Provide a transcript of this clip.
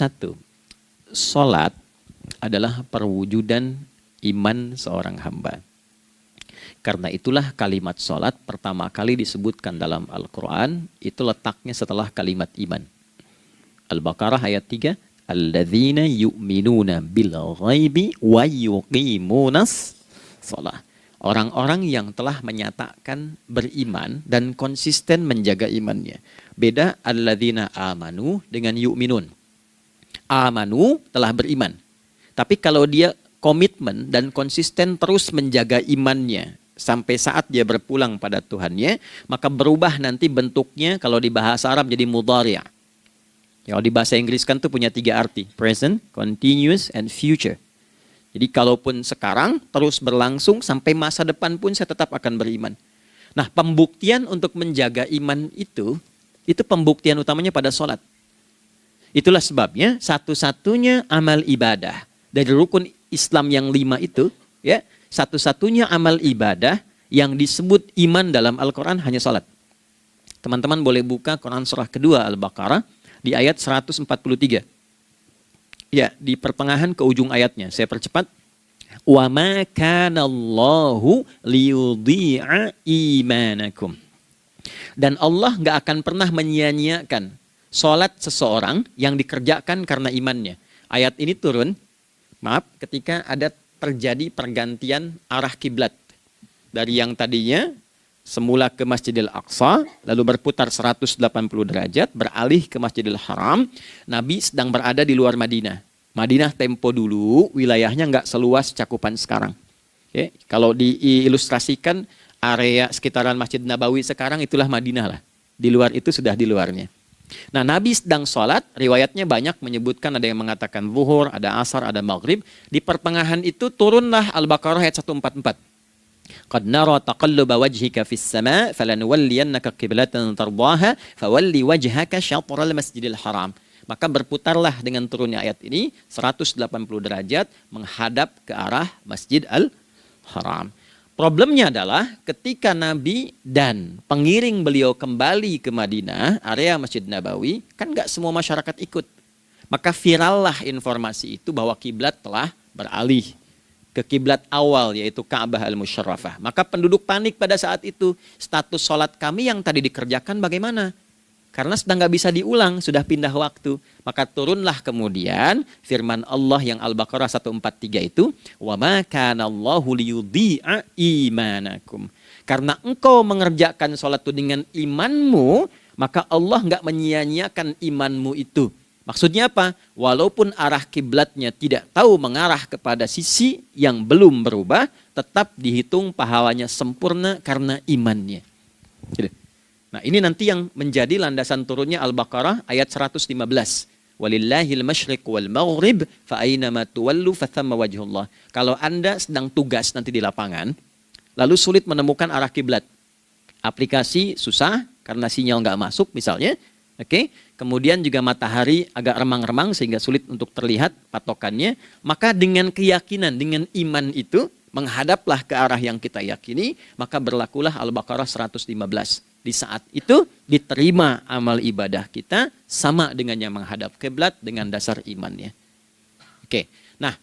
Satu, salat adalah perwujudan iman seorang hamba. Karena itulah kalimat salat pertama kali disebutkan dalam Al-Quran, itu letaknya setelah kalimat iman. Al-Baqarah ayat 3, alladzina yu'minuna bil ghaibi wa yuqimunas shalah. Orang-orang yang telah menyatakan beriman dan konsisten menjaga imannya. Beda alladzina amanu dengan yu'minun. Amanu telah beriman. Tapi kalau dia komitmen dan konsisten terus menjaga imannya sampai saat dia berpulang pada Tuhannya, maka berubah nanti bentuknya kalau di bahasa Arab jadi mudhari'. Ya, kalau di bahasa Inggris kan tuh punya 3 arti. Present, continuous, and future. Jadi kalaupun sekarang terus berlangsung sampai masa depan pun saya tetap akan beriman. Nah, pembuktian untuk menjaga iman itu pembuktian utamanya pada sholat. Itulah sebabnya satu-satunya amal ibadah dari rukun Islam yang 5 itu, ya, satu-satunya amal ibadah yang disebut iman dalam Al-Quran hanya sholat. Teman-teman boleh buka Quran surah kedua Al-Baqarah di ayat 143. Ya, di pertengahan ke ujung ayatnya. Saya percepat. Wa ma kana Allahu liyudhi'a imanakum. Dan Allah nggak akan pernah menyia-nyiakan sholat seseorang yang dikerjakan karena imannya. Ayat ini turun, ketika ada terjadi pergantian arah kiblat. Dari yang tadinya semula ke Masjidil Aqsa, lalu berputar 180 derajat, beralih ke Masjidil Haram. Nabi sedang berada di luar Madinah. Madinah tempo dulu, wilayahnya nggak seluas cakupan sekarang. Oke, kalau diilustrasikan, area sekitaran Masjid Nabawi sekarang itulah Madinah lah. Di luar itu sudah di luarnya. Nah, Nabi sedang sholat, riwayatnya banyak menyebutkan ada yang mengatakan zuhur, ada asar, ada maghrib. Di pertengahan itu turunlah Al-Baqarah ayat 144. Qad nara taqalluba wajhika fis sama' falanuwalliyannaka qiblatan tardaha fawalli wajhaka syatral masjidil haram. Maka berputarlah dengan turunnya ayat ini 180 derajat menghadap ke arah Masjid Al-Haram. Problemnya adalah ketika Nabi dan pengiring beliau kembali ke Madinah, area Masjid Nabawi, kan nggak semua masyarakat ikut. Maka virallah informasi itu bahwa kiblat telah beralih ke kiblat awal, yaitu Ka'bah Al-Musyarrafah. Maka penduduk panik pada saat itu. Status sholat kami yang tadi dikerjakan bagaimana? Karena sedang nggak bisa diulang, sudah pindah waktu. Maka turunlah kemudian firman Allah yang Al-Baqarah 143 itu, wa ma kana Allahu liyudhi'a imanakum. Karena engkau mengerjakan sholat itu dengan imanmu, maka Allah nggak menyia-nyiakan imanmu itu. Maksudnya apa? Walaupun arah kiblatnya tidak tahu mengarah kepada sisi yang belum berubah, tetap dihitung pahalanya sempurna karena imannya. Gitu. Nah, ini nanti yang menjadi landasan turunnya Al-Baqarah ayat 115. Walillahil masyriq wal maghrib fa aynama tuwallu fathamma wajhullah. Kalau Anda sedang tugas nanti di lapangan, lalu sulit menemukan arah kiblat. Aplikasi susah karena sinyal nggak masuk misalnya. Oke, kemudian juga matahari agak remang-remang sehingga sulit untuk terlihat patokannya. Maka dengan keyakinan, dengan iman itu, menghadaplah ke arah yang kita yakini, maka berlakulah Al-Baqarah 115. Di saat itu diterima amal ibadah kita sama dengan yang menghadap kiblat dengan dasar imannya. Oke, nah